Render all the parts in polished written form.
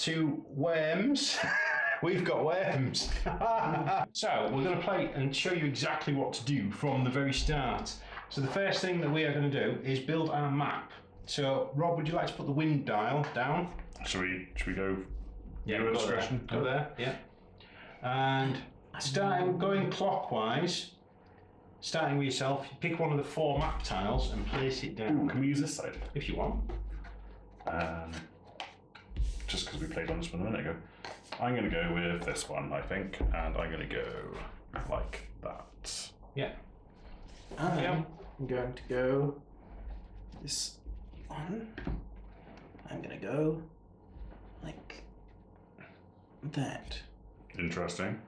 to worms. We've got worms. So we're going to play and show you exactly what to do from the very start. So the first thing that we are going to do is build our map. So Rob, would you like to put the wind dial down? Should we go? Yeah, your discretion. Go there. Yeah. And going clockwise. Starting with yourself, you pick one of the 4 map tiles and place it down. Ooh, can we use this side? If you want. Just because we played on this one a minute ago. I'm going to go with this one, I think, and I'm going to go like that. Yeah. I'm going to go this one. I'm going to go like that. Interesting.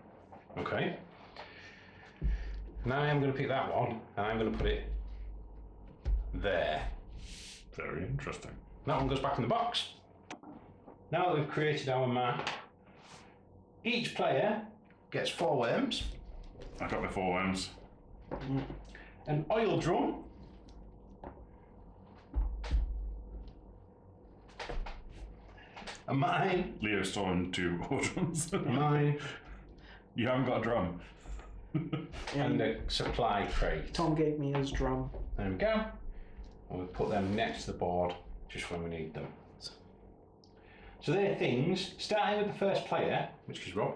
Okay. Now I'm going to pick that one and I'm going to put it there. Very interesting. That one goes back in the box. Now that we've created our map, each player gets 4 worms. I got my 4 worms. An oil drum. A mine. Leo's stolen 2 drums. A mine. You haven't got a drum. And a supply crate. Tom gave me his drum. There we go. And we'll put them next to the board just when we need them. So they're things, starting with the first player, which is Rob.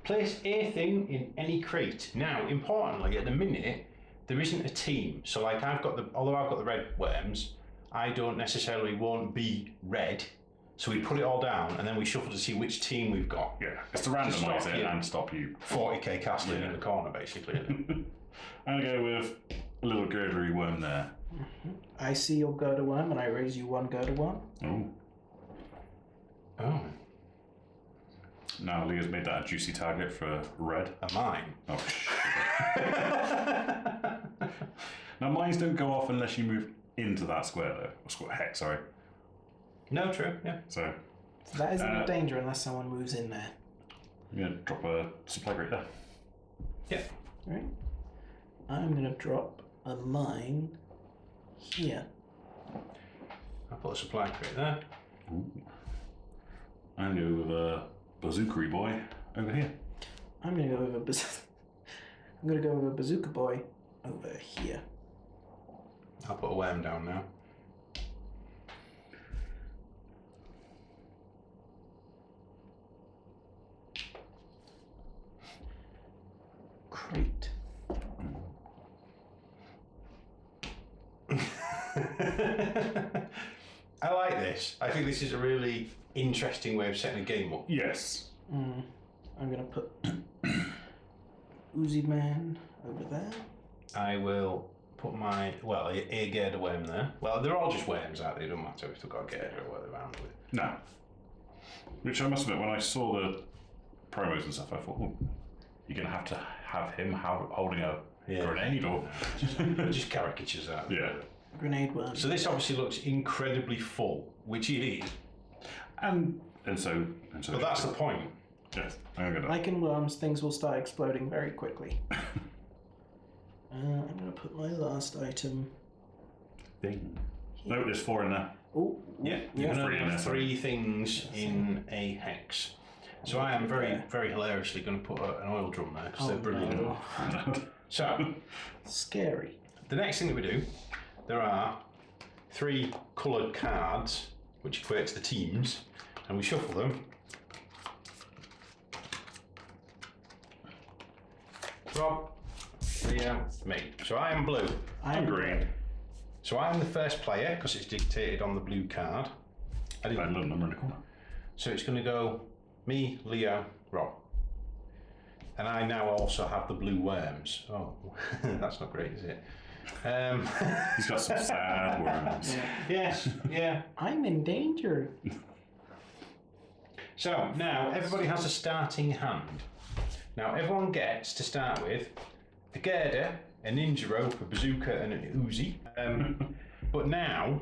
Place a thing in any crate. Now, importantly, at the minute, there isn't a team. So like although I've got the red worms, I don't necessarily won't be red. So we put it all down and then we shuffle to see which team we've got. Yeah, it's to randomise it and stop you. 40k casting in the corner, basically. I'm going to go with a little girdery worm there. I see your girder worm and I raise you 1 girder worm. Oh. Now Leo's made that a juicy target for red. A mine. Oh, shit. Now mines don't go off unless you move into that square though. Or square hex, sorry. No, true, yeah. So that isn't a danger unless someone moves in there. I'm going to drop a supply crate there. Yeah. Right. I'm going to drop a mine here. I'll put a supply crate there. Ooh. I'm going to go with a bazookery boy over here. I'm going to go with a bazooka boy over here. I'll put a worm down now. Crate. I like this. I think this is a really interesting way of setting a game up. Yes. I'm going to put Uzi Man over there. I will put my, a girder worm there. Well, they're all just worms, aren't they? It doesn't matter if they've got a girder or what they're around with. No. Which I must admit, when I saw the promos and stuff, I thought, oh, you're going to have him holding a grenade or... just caricatures out. Yeah. Grenade worm. So this obviously looks incredibly full, which it is. And so. But that's the point. Yes. I'm gonna. Like in worms, things will start exploding very quickly. I'm going to put my last item. Thing. No, there's 4 in there. Oh, Yeah, you can only have 3 things in a hex. So I am very, very hilariously going to put an oil drum there because they're brilliant. No. So, Scary. the next thing that we do, there are 3 coloured cards which equate to the teams, and we shuffle them. Rob, Leo, me. So I am blue. I'm green. So I'm the first player because it's dictated on the blue card. I didn't have a little number in the corner. So it's going to go me, Leo, Rob. And I now also have the blue worms. Oh, that's not great, is it? He's got some sad worms. Yes, yeah. I'm in danger. So now everybody has a starting hand. Now everyone gets to start with a girder, a ninja rope, a bazooka, and an Uzi. But now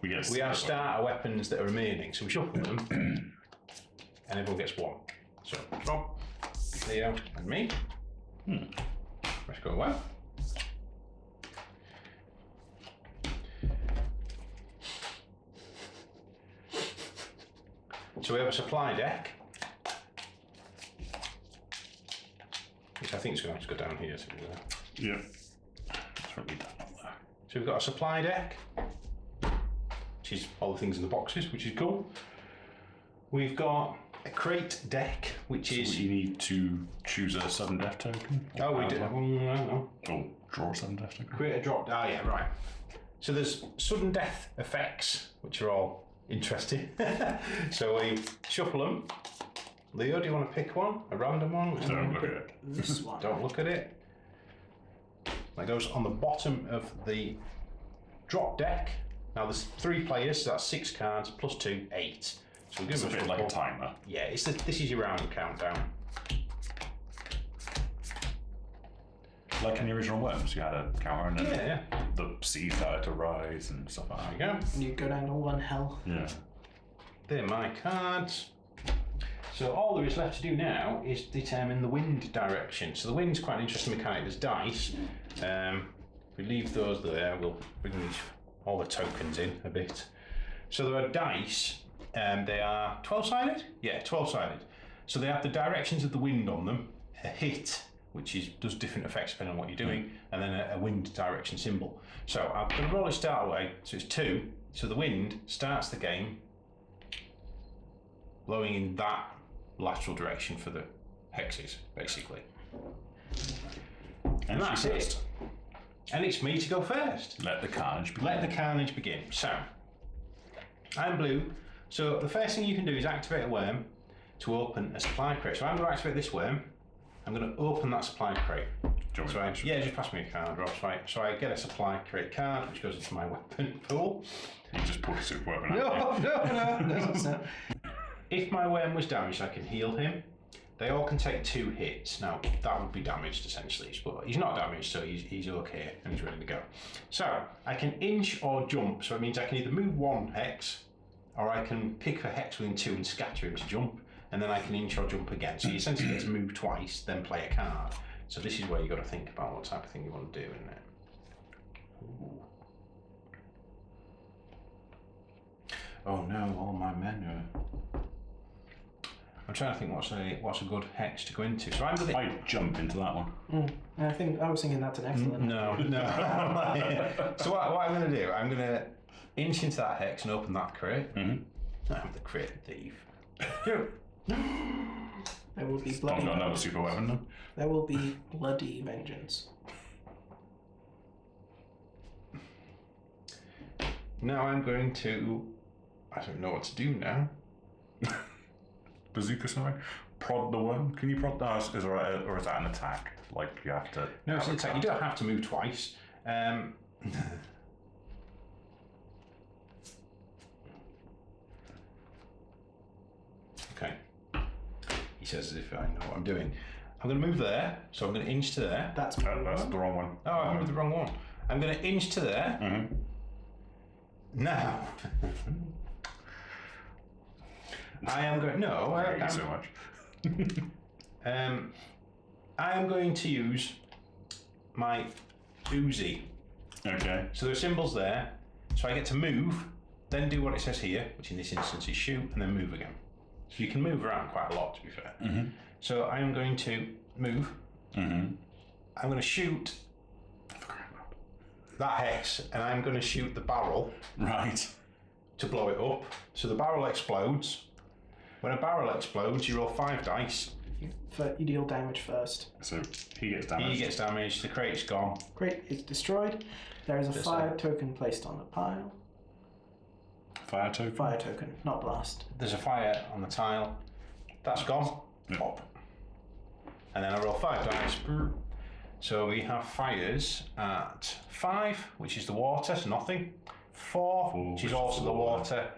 we have starter weapons that are remaining, so we shuffle them, and everyone gets 1. So Rob, Leo, and me. Let's go well. So we have a supply deck, which I think is going to have to go down here. Yeah. That's what we've done up there. So we've got a supply deck, which is all the things in the boxes, which is cool. We've got a crate deck, which is... You need to choose a sudden death token. Oh, we did. No. Oh, draw a sudden death token. Create a drop. Oh, yeah, right. So there's sudden death effects, which are all interesting. So we shuffle them. Leo, do you want to pick one? A random one? Don't look at it. This one. Don't look at it. That goes on the bottom of the drop deck. Now there's 3 players, so that's 6 cards plus 2, 8. So we're It's a going bit to like a timer. Yeah, this is your round countdown. Like in the original Worms, you had a counter and then Yeah. the sea started to rise and stuff like that. There you go. And you go down to 1 health. Yeah. They're my cards. So all there is left to do now is determine the wind direction. So the wind's quite an interesting mechanic. There's dice. If we leave those there, we'll bring all the tokens in a bit. So there are dice. They are 12-sided? Yeah, 12-sided. So they have the directions of the wind on them, a hit, which does different effects depending on what you're doing, and then a wind direction symbol. So I'm going to roll a start away. So it's 2. So the wind starts the game blowing in that lateral direction for the hexes, basically. And that's it. And it's me to go first. Let the carnage begin. Let the carnage begin. So, I'm blue. So the first thing you can do is activate a worm to open a supply crate. So I'm going to activate this worm. I'm going to open that supply crate. Just pass me a card, Ross. Right. So I get a supply crate card, which goes into my weapon pool. You just pull a super weapon No. out. No. If my worm was damaged, I can heal him. They all can take 2 hits. Now, that would be damaged, essentially. But he's not damaged, so he's okay, and he's ready to go. So, I can inch or jump. So it means I can either move 1 hex, or I can pick a hex within 2 and scatter him to jump, and then I can inch or jump again. So you essentially get to move twice, then play a card. So this is where you've got to think about what type of thing you want to do, isn't it? Ooh. Oh no, all my men are... I'm trying to think what's a good hex to go into. So I'm going to... I jump into that one. I was thinking that's an excellent. No. So what I'm going to do, I'm going to inch into that hex and open that crate. I'm the crate thief. There will be I've bloody. got another super weapon now. There will be bloody vengeance. Now I'm going to... I don't know what to do now. Bazooka something? Prod the worm? Can you prod that? Or is that an attack? Like you have to... No, it's an attack. You don't have to move twice. Okay. He says as if I know what I'm doing. I'm going to move there, so I'm going to inch to there. That's That's the wrong one. Oh, I moved the wrong one. I'm going to inch to there. Now, I am going. No, Thank you so much. I am going to use my Uzi. Okay. So there are symbols there. So I get to move, then do what it says here, which in this instance is shoot, and then move again. So you can move around quite a lot, to be fair. So I am going to move. I'm going to shoot that hex, and I'm going to shoot the barrel. Right. To blow it up. So the barrel explodes. When a barrel explodes, you roll 5 dice. You deal damage first. So he gets damaged. He gets damaged, the crate's gone. Crate is destroyed. There is a fire token placed on the pile. Fire token? Fire token, not blast. There's a fire on the tile. That's gone. Pop. And then I roll 5 dice. So we have fires at 5, which is the water, so nothing. 4, which is also the water.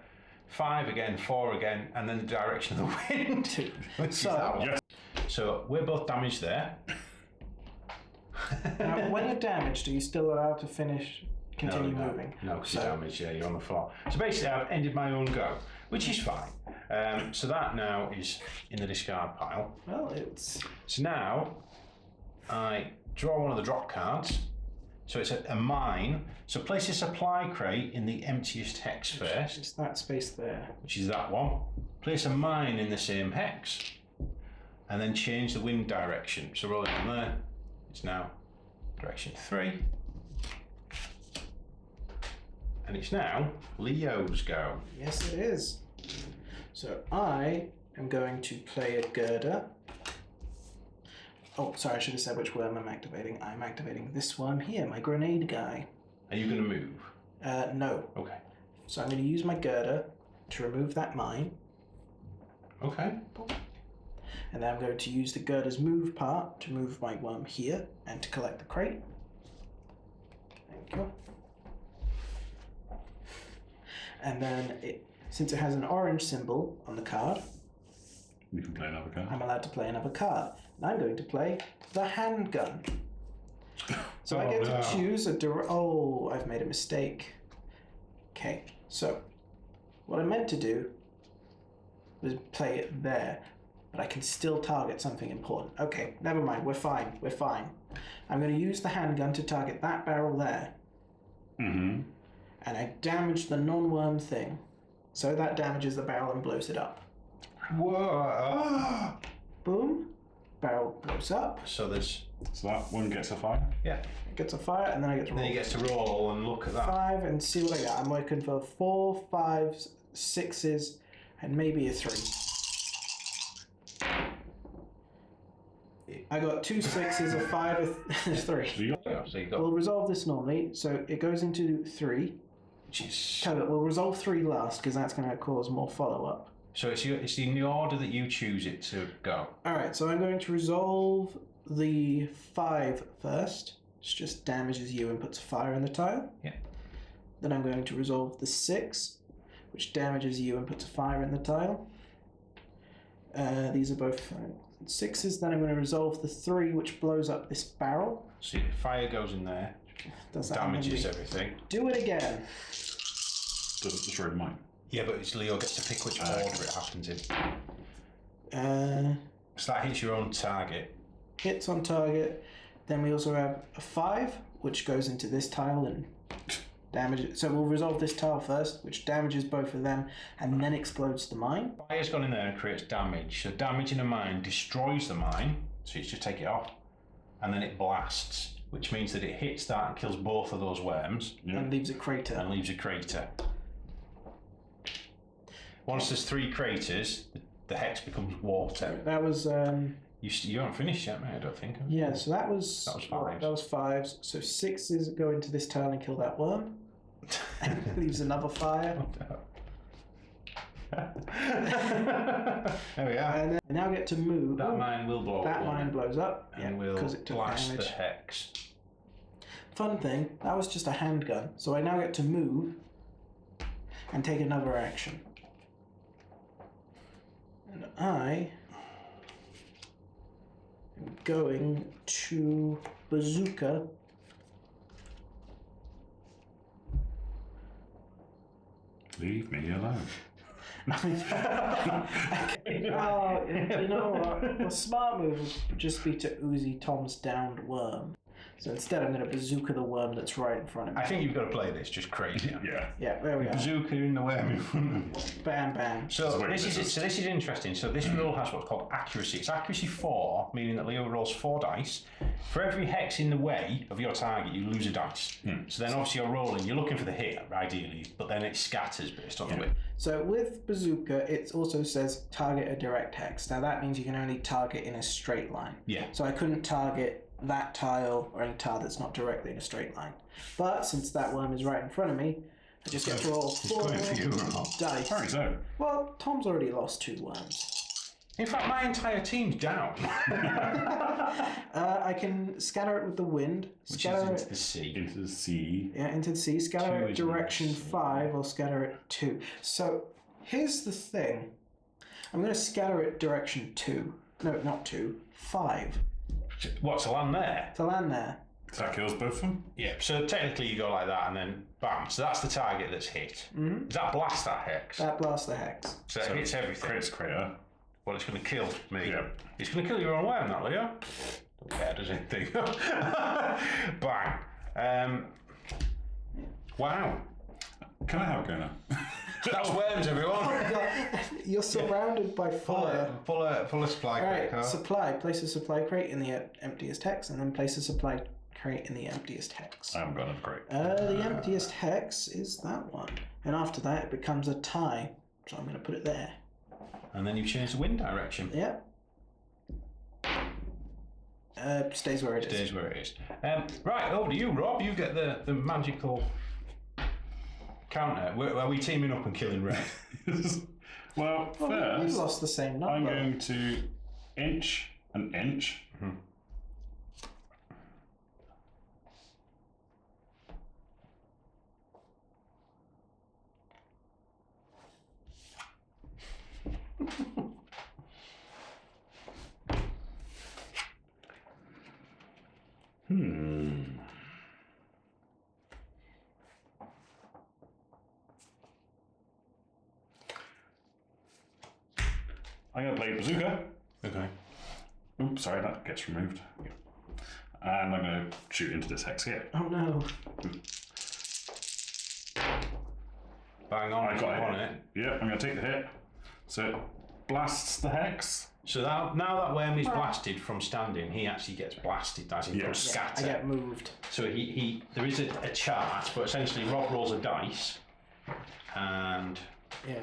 5 again, 4 again, and then the direction of the wind. Which is that one. Yes. So we're both damaged there. Now, when you're damaged, are you still allowed to continue moving? No, because you're damaged, yeah, you're on the floor. So basically, I've ended my own go, which is fine. So that now is in the discard pile. Well, it's... So now, I draw one of the drop cards. So it's a mine. So place a supply crate in the emptiest hex first. It's that space there. Which is that one. place a mine in the same hex, and then change the wind direction. So roll it on there. It's now direction 3. And it's now Leo's go. Yes, it is. So I am going to play a girder. Oh, sorry, I should have said which worm I'm activating. I'm activating this worm here, my grenade guy. Are you going to move? No. Okay. So I'm going to use my girder to remove that mine. Okay. And then I'm going to use the girder's move part to move my worm here and to collect the crate. Thank you. And then, since it has an orange symbol on the card, You can play another card. I'm allowed to play another card. And I'm going to play the handgun. So I get to choose a Oh, I've made a mistake. Okay, so what I meant to do was play it there, but I can still target something important. Okay, never mind, we're fine, we're fine. I'm going to use the handgun to target that barrel there. Mm-hmm. And I damage the non-worm thing. So that damages the barrel and blows it up. Whoa! Boom. Barrel blows up. So there's... So that one gets a fire? Yeah. It gets a fire, and then I get to roll. Then he gets to roll and look at that. 5 and see what I got. I'm looking for 4, 5s, 6s, and maybe a 3. I got 2 6s, a 5, a 3. So you got Yeah, so you got... We'll resolve this normally, so it goes into 3. Jeez. Tell it, we'll resolve 3 last, because that's going to cause more follow-up. So it's in the order that you choose it to go. Alright, so I'm going to resolve the 5 first, which just damages you and puts a fire in the tile. Yeah. Then I'm going to resolve the 6, which damages you and puts a fire in the tile. These are both 6s. Then I'm going to resolve the 3, which blows up this barrel. So fire goes in there, Does that damages everything. Do it again. Doesn't destroy mine. Yeah, but it's Leo gets to pick which order it happens in. So that hits your own target. Hits on target. Then we also have a 5, which goes into this tile and damages. So we'll resolve this tile first, which damages both of them, and then explodes the mine. Fire's gone in there and creates damage. So damage in a mine destroys the mine, so you just take it off, and then it blasts, which means that it hits that and kills both of those worms. Yeah. And leaves a crater. And leaves a crater. Once there's 3 craters, the hex becomes water. That was You haven't finished yet, mate, I don't think. yeah. So that was 5s. That was 5s. So 6s go into this tile and kill that worm. Leaves another fire. There we are. And then I now get to move. That mine will blow up. That mine blows up. And yeah, we'll because it took blast damage. the hex. Fun thing, that was just a handgun. So I now get to move and take another action. And I am going to bazooka. Leave me alone. Oh, you know what? The smart move would just be to Uzi Tom's downed worm. So instead, I'm going to bazooka the worm that's right in front of me. I think you've got to play this just crazy. Yeah. Yeah, there we go. Bazooka in the worm in front of you. Bam, bam. So this is interesting. So this roll has what's called accuracy. It's accuracy 4, meaning that Leo rolls 4 dice. For every hex in the way of your target, you lose a dice. So then obviously you're rolling, you're looking for the hit, ideally, but then it scatters based on the way. So with bazooka, it also says target a direct hex. Now that means you can only target in a straight line. Yeah. So I couldn't target that tile or any tile that's not directly in a straight line. But since that worm is right in front of me, I just get to roll 4 going for you, Rob. dice. Apparently so. Well, Tom's already lost 2 worms. In fact, my entire team's down. I can scatter it with the wind. Which Scatter is into it the sea. Into the sea. into the sea. Scatter 2 it is direction in the sea. 5. I'll scatter it 2. So here's the thing. I'm going to scatter it direction 2. No, not 2. 5. What, to land there? To land there. So that kills both of them? Yeah, so technically you go like that and then bam. So that's the target that's hit. Mm-hmm. Does that blast that hex? That blasts the hex. So it hits everything. Creates crater. Well, it's going to kill me. Yeah. It's going to kill your own worm, that, Leo. Don't care, does it? Bang. Wow. Can I have a go now? That was worms, everyone. You're surrounded by fire. Pull a supply crate. Alright, supply. Place a supply crate in the emptiest hex, and then place a supply crate in the emptiest hex. I haven't got another crate. The emptiest hex is that one. And after that, it becomes a tie. So I'm going to put it there. And then you change the wind direction. Yep. Stays where it is. Stays where it is. Right, over to you, Rob. You get the magical counter. Are we teaming up and killing Red? Well, We've first, lost the same number. I'm going to inch an inch. Mm-hmm. I'm going to play bazooka. Okay. Oops, sorry, that gets removed. And I'm going to shoot into this hex here. Oh no. Bang on. I got on it. it. Yeah, I'm going to take the hit. So it blasts the hex. So now that worm is blasted from standing, he actually gets blasted, as in from scatter. I get moved. So he there is a chart, but essentially Rob rolls a dice, and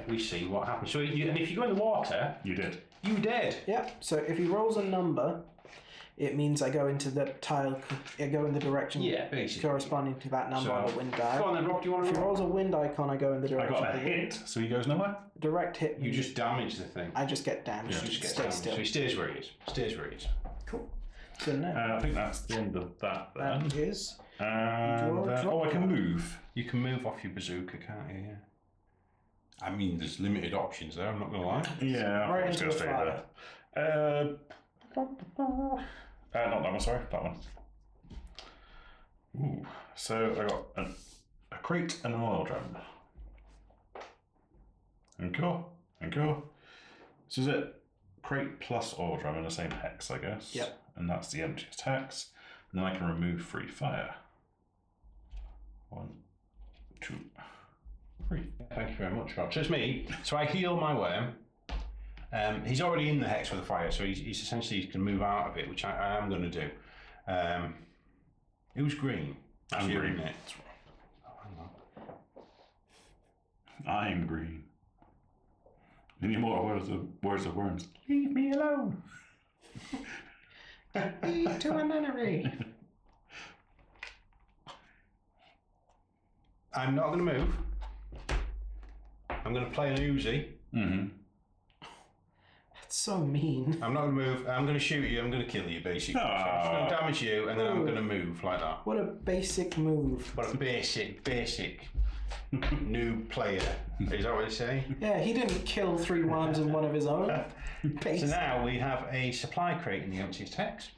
we see what happens. So and if you go in the water, You did. you dead. Yep. So if he rolls a number, it means I go into the tile. I go in the direction basically. corresponding to that number on the wind die. Go on then, Rob. Do you want If to he rolls a wind icon, I go in the I direction. got a of the wind. hit, so he goes nowhere. Direct hit. You just damage the thing. I just get damaged. You just get Stay damaged. still. So he stays where he is. Stays where he is. Cool. So now I think that's the end of that then. that is. And, draw I can move. You can move off your bazooka, can't you? Yeah. I mean, there's limited options there. I'm not gonna lie. Yeah, I'll Right probably just into go the straight there. Not that one, sorry, that one. Ooh, so I got a crate and an oil drum. And go. So is it crate plus oil drum in the same hex, I guess? Yep. And that's the emptiest hex. And then I can remove free fire. 1, 2, 3. Thank you very much, Rob. So it's me. So I heal my worm. He's already in the hex with the fire, so he's essentially can move out of it, which I am going to do. Who's green? I'm You're green. in it. Oh, hang on. I'm green. Any more words of worms? Leave me alone. To an enemy. I'm not going to move. I'm going to play an Uzi. Mm-hmm. That's so mean. I'm not going to move. I'm going to shoot you. I'm going to kill you, basically. So I'm just going to damage you, and then I'm going to move like that. What a basic move. What a basic new player. Is that what they say? Yeah, he didn't kill 3 worms in one of his own. So now we have a supply crate in the emptiest hex.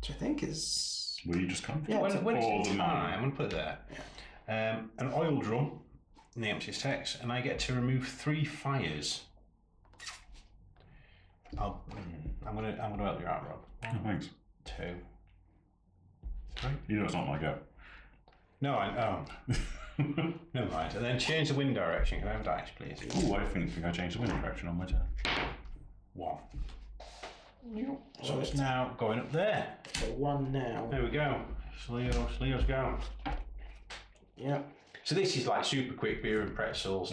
Which I think is. Will you just come? Yeah, When all it's the in time, money. I'm going to put it there. An oil drum in the emptiest hex, and I get to remove 3 fires. I'm gonna help you out, Rob. Oh, thanks. 2. You know it's not my go. No, never mind. And then change the wind direction. Can I have dice, please? Ooh, I think I changed the wind direction on my turn. 1. So it's now going up there. So 1 now. There we go. Leo's go. Yep. So this is like super quick beer and pretzels.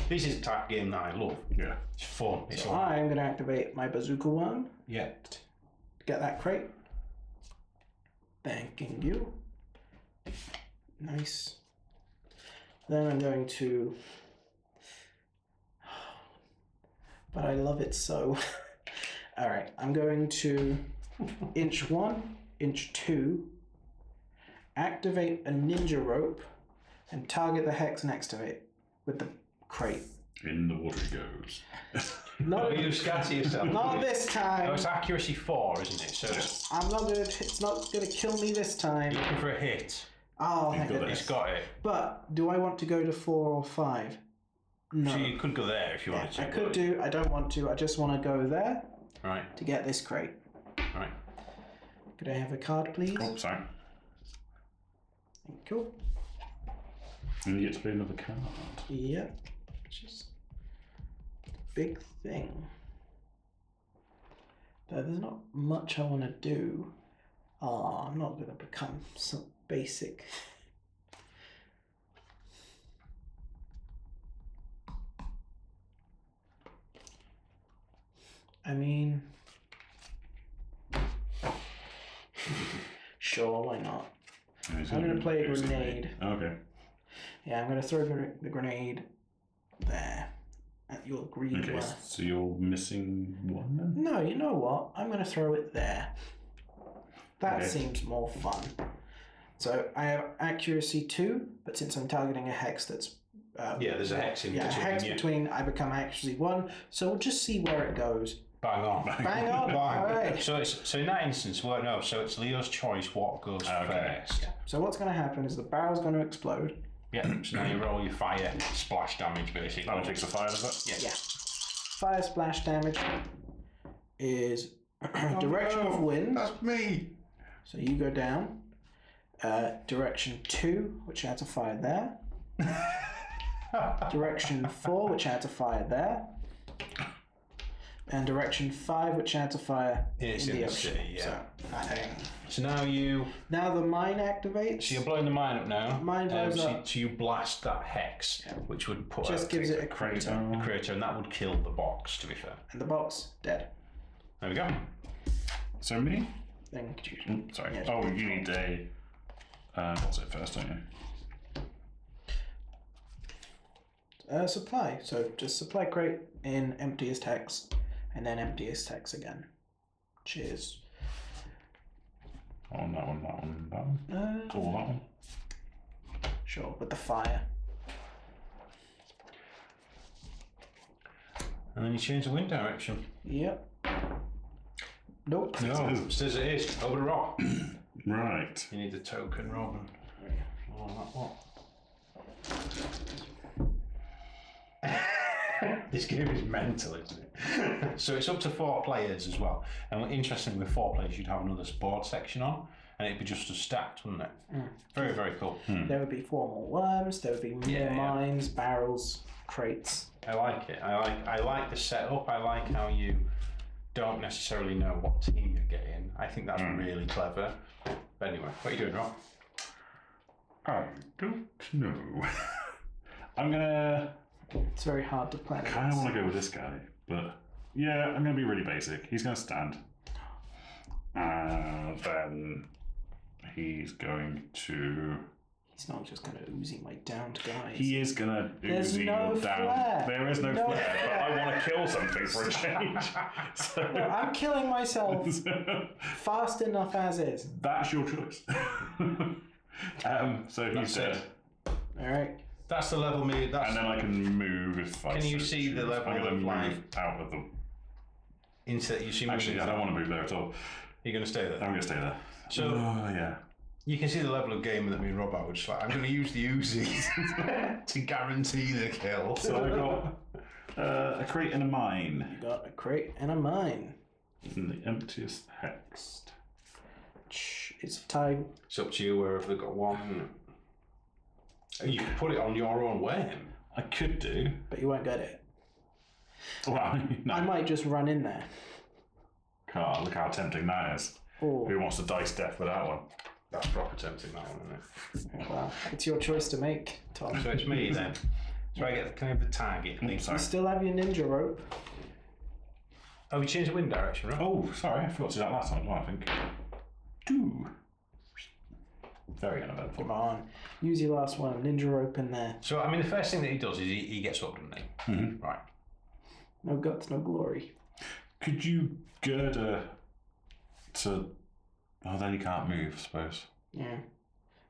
This is the type of game that I love. Yeah. It's fun. It's So like, I'm going to activate my bazooka one. yeah. Get that crate. Thanking you. Nice. Then I'm going to. But I love it so. Alright, I'm going to inch 1, inch 2, activate a ninja rope, and target the hex next to it with the crate. In the water it goes. Not, You scatter yourself. not this Oh, time. it's accuracy 4, isn't it? So I'm not gonna. It's not gonna kill me this time. looking for a hit. Oh, thank got goodness. He's got it. But do I want to go to 4 or 5? No. So you could go there if you wanted to. I could do. I don't want to. I just want to go there Right. to get this crate. Right. Could I have a card, please? Oh, sorry. Cool. And you get to play another card. Yep. which is a big thing. But there's not much I want to do. I'm not going to become some basic. I mean, sure, why not? I'm going to play a grenade. Okay. Yeah, I'm going to throw the grenade there at your green Okay, one. so you're missing one then? No, you know what? I'm going to throw it there. That Okay. seems more fun. So I have accuracy 2, but since I'm targeting a hex that's... Yeah, there's a hex in yeah, between. a hex yeah. between, I become accuracy 1. So we'll just see where it goes. Bang on. Bang on. All right. So in that instance, well, no. So it's Leo's choice what goes first. So what's going to happen is the barrel's going to explode. Yeah. So now you roll your fire splash damage, basically. That one takes the fire, does it? Yeah. Fire splash damage is direction of wind. That's me. So you go down. Direction 2, which adds a fire there. Direction 4, which adds a fire there. And direction 5, which adds a fire in the ocean. Sea, yeah. So now you. now the mine activates. So you're blowing the mine up now. Mine blows up. So you blast that hex, which would put Just gives it a crater. crater, and that would kill the box. To be fair. And the box dead. There we go. So me? Then could you? Sorry. Yeah, Oh, you need a. What's it first, don't you? Supply. So just supply crate in emptiest hex, and then emptiest hex again. Cheers. That one. All that one. Sure, with the fire. And then you change the wind direction. Yep. Nope. No, it says it is over the rock. Right. You need the token, Robin. Oh, that what? This game is mental, isn't it? So it's up to 4 players as well. And interesting, with 4 players, you'd have another board section on, and it'd be just as stacked, wouldn't it? Very, very cool. There would be 4 more worms. There would be more mines, barrels, crates. I like it. I like the setup. I like how you don't necessarily know what team you're getting. I think that's really clever. But anyway, what are you doing, Rob? I don't know. I'm gonna. It's very hard to plan. I kind of want to go with this guy, but yeah, I'm gonna be really basic. He's gonna stand, and then he's going to. He's not just going to Uzi my downed guys. He is gonna There's Uzi no your down. flare. There is no, No flare, but flare. I want to kill something for a change. So, No, I'm killing myself fast enough as is. that's your choice. So he's dead. All right. That's the level me. That's And then I can move if I Can you so see the choose. level I'm going to of move light? out of the. into you see. Actually, I don't want to move there at all. You're going to stay there. I'm going to stay there. So- oh, yeah. You can see the level of game that me and Rob are. Just like I'm going to use the Uzi to guarantee the kill. So I got a crate and a mine You got a crate and a mine. in the emptiest hex. It's time. It's up to you wherever they've got one. You can put it on your own whim. I could do. But you won't get it. Well, no. I might just run in there. God, look how tempting that is. Or, Who wants to dice death with that one? That's proper tempting, that one, isn't it? well, it's your choice to make, Tom. So it's me then. So can I have the target, please? You Sorry. still have your ninja rope. Oh, we changed the wind direction, right? Oh, sorry, I forgot to do that last time as well, I think. Do. Very uneventful. Come on. Use your last one. Ninja rope in there. So, I mean, the first thing that he does is he gets up, doesn't he? Mm-hmm. Right. No guts, no glory. Could you girder to... Oh, then you can't move, I suppose. Yeah.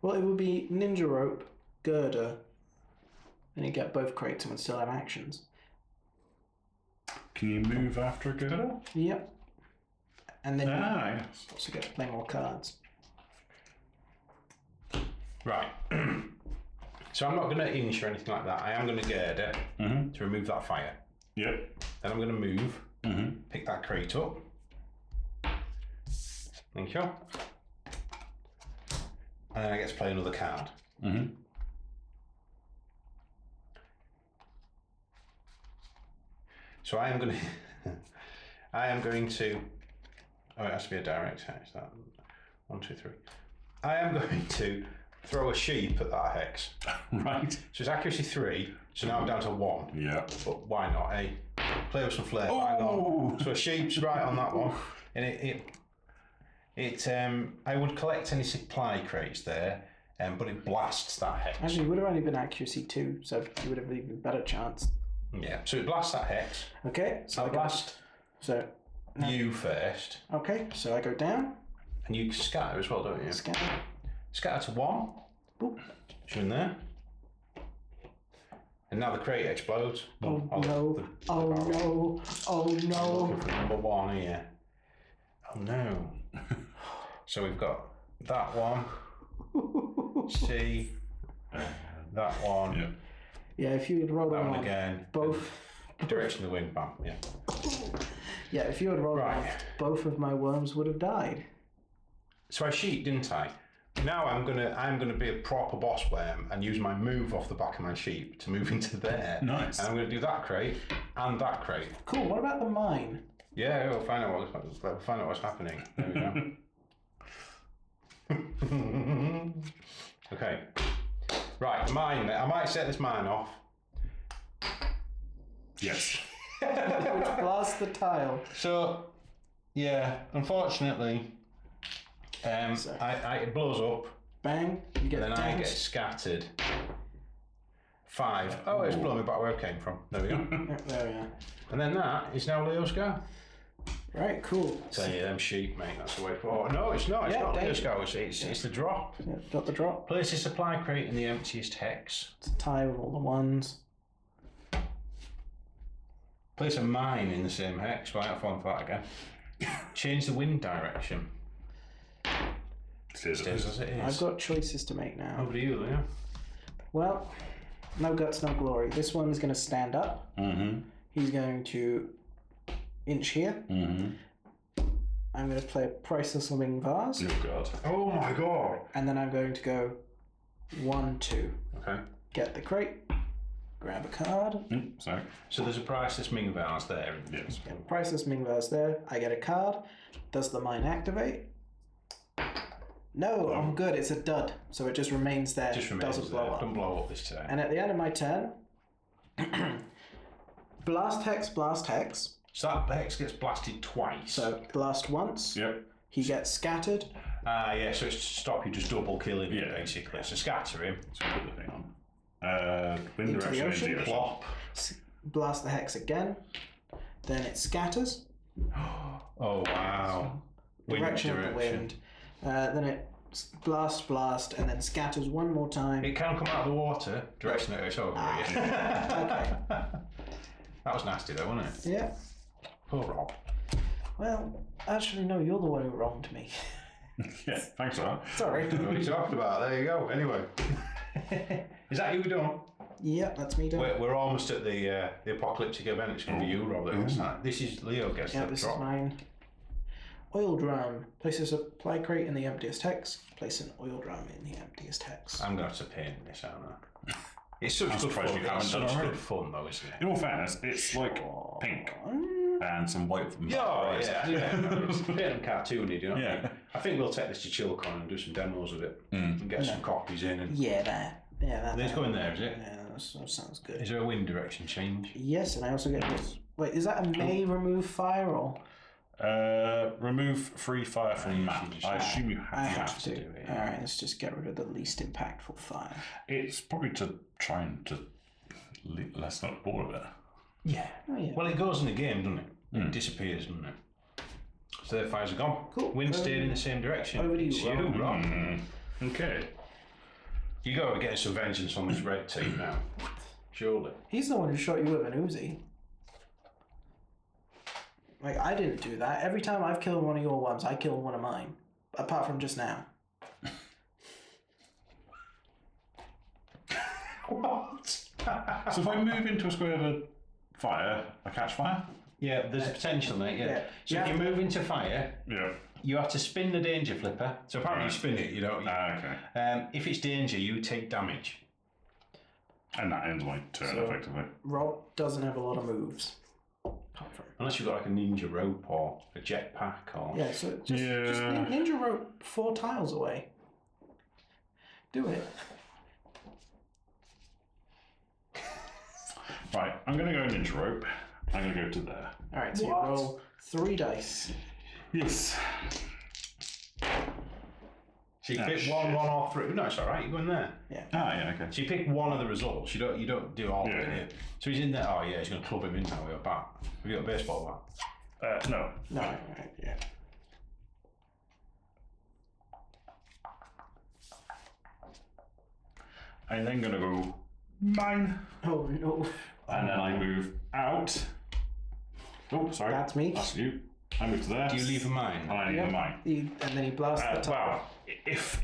Well, it would be ninja rope, girder, and you get both crates and would still have actions. Can you move after a girder? Yep. And then you yes. also get to play more cards. Right. So I'm not going to inch or anything like that. I am going to girder Mm-hmm. to remove that fire. Yep. Then I'm going to move, Mm-hmm. pick that crate up. Thank you. And then I get to play another card. Mm-hmm. So I am going to. Oh, it has to be a direct hex. That 1, 2, 3. I am going to throw a sheep at that hex. Right. So it's accuracy 3. So now I'm down to 1. Yeah. But why not? Eh? Play with some flair. Why not? So a sheep's right on that one, and I would collect any supply crates there, but it blasts that hex. Actually, it would have only been accuracy 2, so you would have an even better chance. Yeah. So it blasts that hex. Okay. So I blast. So. You first. Okay. So I go down. And you scatter as well, don't you? Scatter. Scatter to 1. Boop. So in there. And now the crate explodes. Oh no! Oh no! Oh no! Looking for number 1 here. Oh no! So we've got that one. C. That one. Yeah. Yeah, if you had rolled That on one again. both. Direction of the wind, bam. Yeah. Yeah, if you had rolled on both of my worms would have died. So I sheet, didn't I? Now I'm gonna be a proper boss worm and use my move off the back of my sheep to move into there. Nice. And I'm gonna do that crate and that crate. Cool. What about the mine? Yeah, we'll find out what's happening. There we go. Okay. Right, the mine. I might set this mine off. Yes. Which blasts the tile. So, yeah, unfortunately, it blows up. Bang. You get Then I get scattered. 5. Oh, it's blown me back where I came from. There we go. There we are. And then that is now Leo's go. Right, cool. So yeah, them sheep, mate. That's the way forward. No, it's not. It's not Leo's go. It's the drop. Yeah, got the drop. Place a supply crate in the emptiest hex. It's a tie with all the ones. Place a mine in the same hex. Right, I'll fall for that again. Change the wind direction. Stays as it is. I've got choices to make now. Over to you, Leo. Well, no guts, no glory. This one's going to stand up. Mm-hmm. He's going to inch here. Mm-hmm. I'm going to play a Priceless Living Vase. Oh god. Oh my god. And then I'm going to go 1, 2. Okay. Get the crate. Grab a card. Sorry. So there's a priceless Ming vase there. Yes. Priceless Ming Vase there. I get a card. Does the mine activate? No, I'm good. It's a dud. So it just remains there. Just remains doesn't there. blow up. Don't blow up this time. And at the end of my turn, blast hex, blast hex. So that hex gets blasted twice. So blast once. Yep. He gets scattered. Yeah, so it's to stop you just double killing him, basically. So scatter him. So put the thing on. Wind Into the direction ocean. in the ocean. Plop. Blast the hex again. Then it scatters. Oh, wow. Direction of the wind. Then it blast, and then scatters one more time. It can come out of the water. Direction that it's over. Okay. That was nasty though, wasn't it? Yeah. Poor Rob. Well, actually, no, you're the one who wronged me. Yeah, thanks for that. Sorry. What are you talking about? There you go. Anyway. Is that you done? Yep, that's me done. We're almost at the apocalyptic event. It's going to be you, Rob. This is Leo gets Yeah, the this drop. is mine. Oil drum. Place a supply crate in the emptiest hex. Place an oil drum in the emptiest hex. I'm going to have to paint this, aren't I? It's such good surprised fun. you haven't It's done such already. good fun, though, isn't it? In all fairness, it's like pink and some white from Yeah. Paint them cartoony, do you know what I Yeah. mean? I think we'll take this to Chilcon and do some demos of it and get some copies in. And Yeah, that. Yeah, that. let's go in there, is it? Yeah, that sounds good. Is there a wind direction change? Yes, and I also get this. Wait, is that a may remove fire or? Remove free fire from map. I assume you I have have to. to. do it, Alright, let's just get rid of the least impactful fire. It's probably to try and to lessen up all of it. Yeah. Oh, yeah. Well, it goes in the game, doesn't it? It disappears, doesn't it? So their fires are gone. Cool. Wind stayed in the same direction. over to you, It's Rob. Rob. Okay. You got to get some vengeance on this red team now. Surely. He's the one who shot you with an Uzi. Like, I didn't do that. Every time I've killed one of your ones, I killed one of mine. Apart from just now. What? So if I move into a square of a fire, I catch fire? Yeah, there's a potential, mate. Yeah. Yeah. So Yeah. if you move into fire, Yeah. you have to spin the danger flipper. So apparently you spin it, you don't. Okay. If it's danger, you take damage. And that ends my turn, So- effectively. Rob doesn't have a lot of moves. Apart from Unless you've got like a ninja rope or a jetpack or... yeah, so just Yeah. ninja rope 4 tiles away. Do it. Right, I'm going to go ninja rope. I'm going to go to there. All right, so What? you roll 3 dice. Yes. So you Ah, pick shit. 1, 1 or 3. No, it's all right. You go in there. Ah, yeah, okay. So you pick one of the results. You don't do all of it. Yeah. Here. So he's in there. Oh yeah, he's going to club him in now with a bat. Have you got a baseball bat? No. No, right, yeah. I'm then going to go mine. Oh no. And then I move out. Oh, sorry. That's me. That's you. I move to there. Do you leave a mine? And I leave a mine. And then he blasts the top. Well, if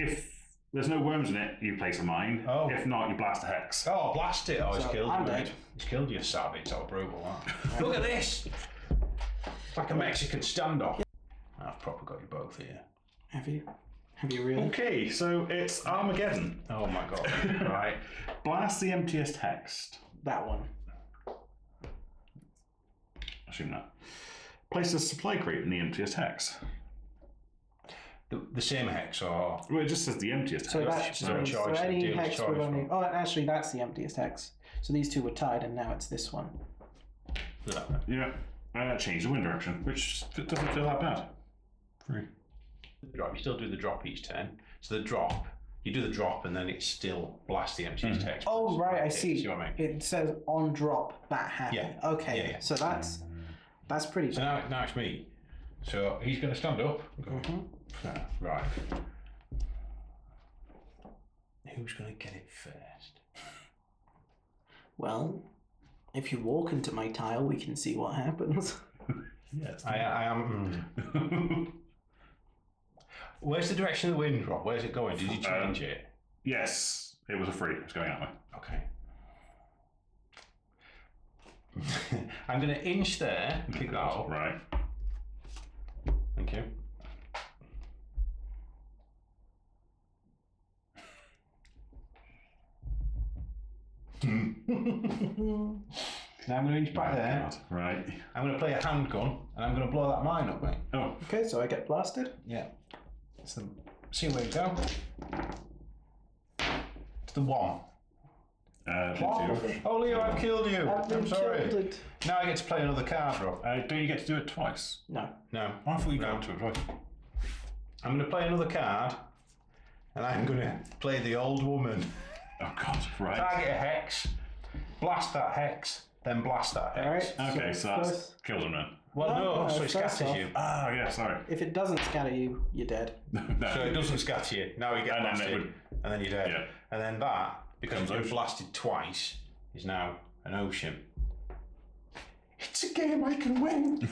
there's no worms in it, you place a mine. Oh. If not, you blast a hex. Oh, blast it! Oh, he's So, killed I'm you. dead. He's killed you, savage. How brutal that. Look at this! It's like a Mexican standoff. I've proper got you both here. Have you really? Okay, so it's Armageddon. Oh my god. Right. Blast the emptiest hex. That one. Assume that. Place a supply crate in the emptiest hex. The same hex or... Well, it just says the emptiest So hex. that no so choice, any dealer's hex choice, would only. right? Oh, actually, that's the emptiest hex. So these 2 were tied, and now it's this one. Yeah. Change the wind direction, which doesn't feel that bad. 3. Drop. You still do the drop each turn. So the drop, you do the drop and then it still blasts the emptiest hex. Oh right, I see. See what I mean? It says on drop that happened. Yeah. Okay. Yeah, yeah. So that's pretty. So now it's me. So he's going to stand up. Right. Who's going to get it first? Well, if you walk into my tile, we can see what happens. Yes. I am. Where's the direction of the wind, Rob? Where's it going? Did you change it? Yes, it was a 3. It's going that way. Okay. I'm going to inch there and pick that up. Right. Thank you. Now I'm going to inch back there. Right. I'm going to play a handgun and I'm going to blow that mine up, mate. Oh. Okay, so I get blasted. Yeah. So, see where you go. It's the 1. Oh, Leo, I've killed you. I'm sorry. Killed. Now I get to play another card, Rob. Don't you get to do it twice? No. No. I thought you No. got to do it twice. I'm going to play another card and I'm going to play the old woman. Oh, God. Right. Target a hex, blast that hex, then blast that hex. Alright. Okay, so that kills him then. Well, no, so it first scatters off- you. Ah, yeah, sorry. If it doesn't scatter you, you're dead. No. So it doesn't scatter you. Now you get And then it blasted, would- and then you're dead. Yeah. And then that, because Becomes you've been ocean. blasted twice, is now an ocean. It's a game I can win.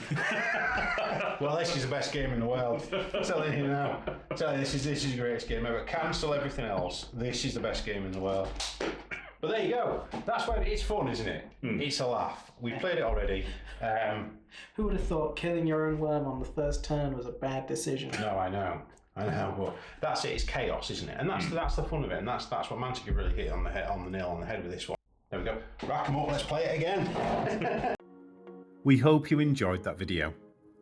Well, this is the best game in the world. I'm telling you now. I'm telling you, this is the greatest game ever. Cancel everything else. This is the best game in the world. But there you go. That's why it's fun, isn't it? It's a laugh. We've played it already. Who would have thought killing your own worm on the first turn was a bad decision? No, I know, but that's it. It's chaos, isn't it? And that's the fun of it. And that's what Mantica really hit on the nail on the head with this one. There we go. Rack 'em up. Let's play it again. We hope you enjoyed that video.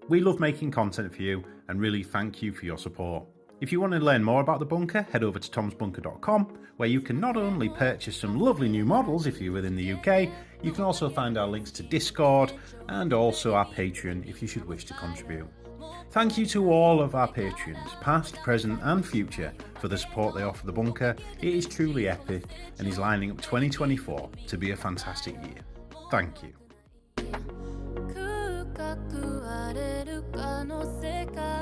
We love making content for you and really thank you for your support. If you want to learn more about the bunker, head over to tomstabletopbunker.com, where you can not only purchase some lovely new models if you're within the UK, you can also find our links to Discord and also our Patreon if you should wish to contribute. Thank you to all of our patrons, past, present and future, for the support they offer the bunker. It is truly epic and is lining up 2024 to be a fantastic year. Thank you. 空かく荒れるかの世界